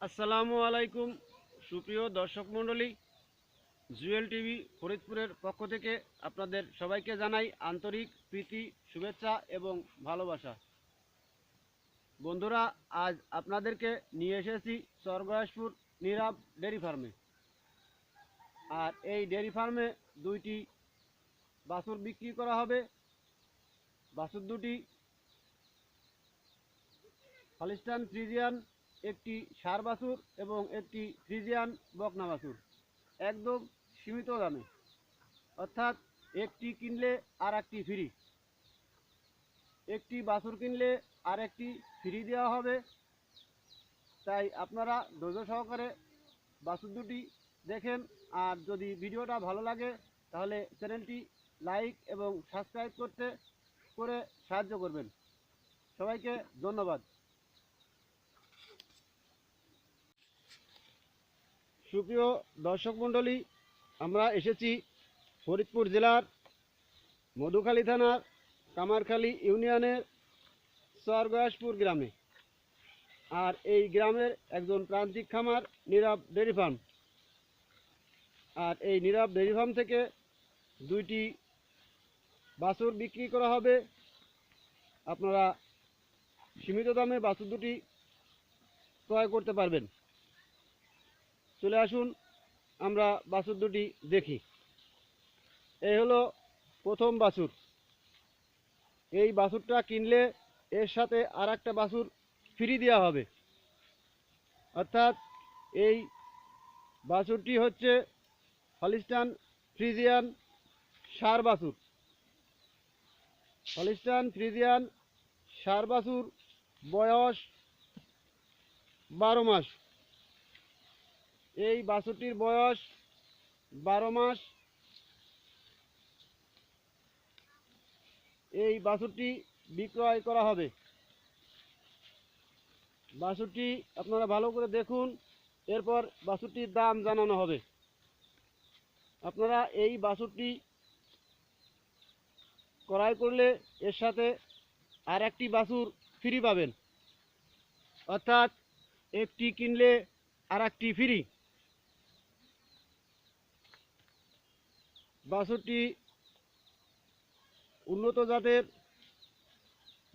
আসসালামু আলাইকুম সুপ্রিয় দর্শক মণ্ডলী, জুয়েল টিভি ফরিদপুরের পক্ষ থেকে আপনাদের সবাইকে জানাই আন্তরিক প্রীতি, শুভেচ্ছা এবং ভালোবাসা। বন্ধুরা, আজ আপনাদেরকে নিয়ে এসেছি চরগয়াসপুর নীরব ডেয়ারি ফার্মে। আর এই ডেয়ারি ফার্মে দুইটি বাছুর বিক্রি করা হবে। বাছুর দুটি হলিস্টান ফ্রিজিয়ান, একটি ষাঁড় বাছুর এবং একটি ফ্রিজিয়ান বকনা বাছুর, একদম সীমিত দামে, অর্থাৎ একটি কিনলে আর একটি ফ্রি। একটি বাছুর কিনলে আর একটি ফ্রি দেওয়া হবে। তাই আপনারা ধৈর্য সহকারে বাছুর দুটি দেখেন। আর যদি ভিডিওটা ভালো লাগে তাহলে চ্যানেলটি লাইক এবং সাবস্ক্রাইব করে সাহায্য করবেন। সবাইকে ধন্যবাদ। সুপ্রিয় দর্শক মণ্ডলী, আমরা এসেছি ফরিদপুর জেলার মধুখালী থানার কামারখালী ইউনিয়নের চরগয়াসপুর গ্রামে। আর এই গ্রামের একজন প্রান্তিক খামার নীরব ডেয়ারি ফার্ম। আর এই নীরব ডেয়ারি ফার্ম থেকে দুইটি বাছুর বিক্রি করা হবে। আপনারা সীমিত দামে বাছুর দুটি ক্রয় করতে পারবেন। চলে আসুন, আমরা বাছুর দুটি দেখি। এই হলো প্রথম বাছুর। এই বাছুরটা কিনলে এর সাথে আর একটা বাছুর ফ্রি দেওয়া হবে। অর্থাৎ এই বাছুরটি হচ্ছে হলিস্টান ফ্রিজিয়ান ষাঁড় বাছুর। হলিস্টান ফ্রিজিয়ান ষাঁড় বাছুর, বয়স 12 মাস। এই বাছুরটির বয়স 12 মাস। এই বাছুরটি বিক্রয় করা হবে। বাছুরটি আপনারা ভালো করে দেখুন, এরপর বাছুরটির দাম জানানো হবে। আপনারা এই বাছুরটি ক্রয় করলে এর সাথে আর একটি বাছুর ফ্রি পাবেন। অর্থাৎ একটি কিনলে আর একটি ফ্রি। বাছুরটি উন্নত জাতের,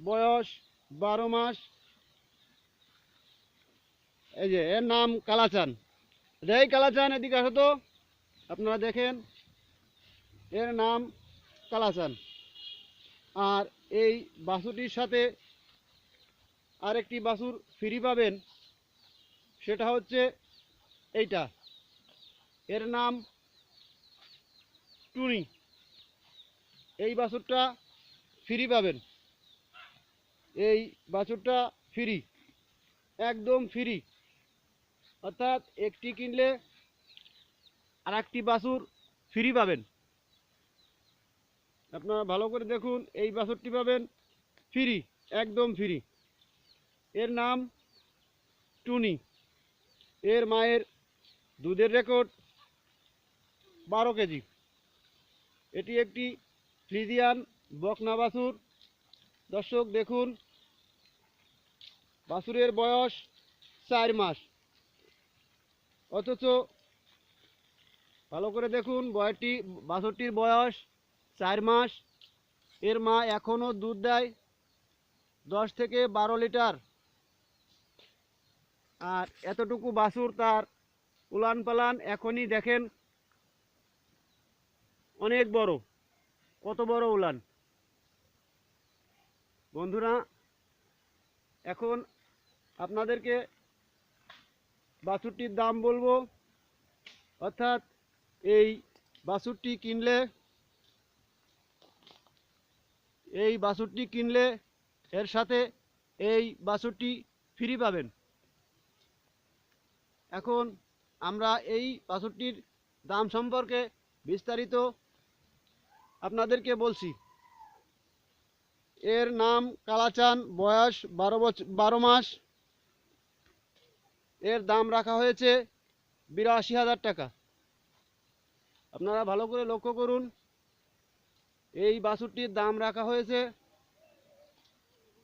বয়স 12 মাস। এই যে এর নাম কালাচান। রে কালাচান, এদিকে আসো তো। আপনারা দেখেন, এর নাম কালাচান। আর এই বাছুরটির সাথে আরেকটি বাছুর ফ্রি পাবেন, সেটা হচ্ছে এইটা। এর নাম টুনি। এই বাছুরটা ফ্রি পাবেন। এই বাছুরটা ফ্রি, একদম ফ্রি। অর্থাৎ একটি কিনলে আর একটি বাছুর ফ্রি পাবেন। আপনারা ভালো করে দেখুন, এই বাছুরটি পাবেন ফ্রি, একদম ফ্রি। এর নাম টুনি। এর মায়ের দুধের রেকর্ড 12 কেজি। এটি একটি ফ্রিজিয়ান বকনা বাছুর। দর্শক দেখুন, বাছুরের বয়স 4 মাস। অথচ ভালো করে দেখুন, বাছুরটির বয়স 4 মাস। এর মা এখনও দুধ দেয় 10 থেকে 12 লিটার। আর এতটুকু বাছুর, তার উলান পালান এখনই দেখেন অনেক বড়। কত বড় উলান! বন্ধুরা, এখন আপনাদেরকে বাছুরটির দাম বলবো। অর্থাৎ এই বাছুরটি কিনলে এর সাথে এই বাছুরটি ফ্রি পাবেন। এখন আমরা এই বাছুরটির দাম সম্পর্কে বিস্তারিত আপনাদেরকে বলছি। এর নাম কালাচান, বয়স 12 মাস। এর দাম রাখা হয়েছে 82,000 টাকা। আপনারা ভালো করে লক্ষ্য করুন, এই বাছুরটির দাম রাখা হয়েছে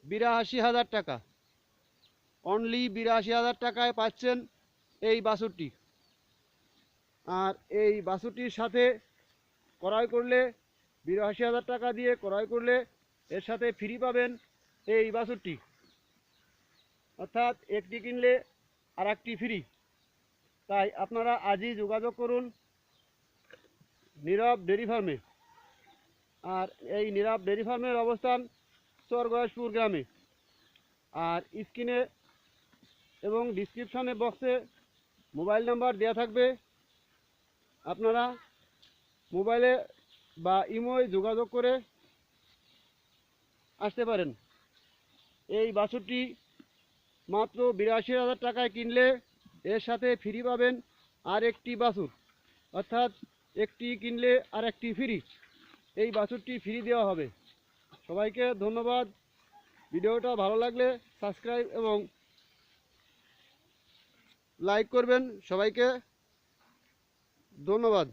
82,000 টাকা। অনলি 82,000 টাকায় পাচ্ছেন এই বাছুরটি। আর এই বাছুরটির সাথে ক্রয় করলে ৮২,০০০ টাকা দিয়ে ক্রয় করলে এর সাথে ফ্রি পাবেন এই বাছুরটি, অর্থাৎ একটি কিনলে আর একটি ফ্রি। তাই আপনারা আজই যোগাযোগ করুন নীরব ডেয়ারি ফার্মে। আর এই নীরব ডেয়ারি ফার্মের অবস্থান চরগয়েশপুর গ্রামে। আর স্ক্রিনে এবং ডিসক্রিপশনে বক্সে মোবাইল নাম্বার দেওয়া থাকবে, আপনারা মোবাইলে বা ইমোয় যোগাযোগ করে আসতে পারেন। এই বাছুরটি মাত্র ৮২,০০০ টাকায় কিনলে এর সাথে ফ্রি পাবেন আর একটি বাছুর, অর্থাৎ একটি কিনলে আর একটি ফ্রি। এই বাছুরটি ফ্রি দেওয়া হবে। সবাইকে ধন্যবাদ। ভিডিওটা ভালো লাগলে সাবস্ক্রাইব এবং লাইক করবেন। সবাইকে ধন্যবাদ।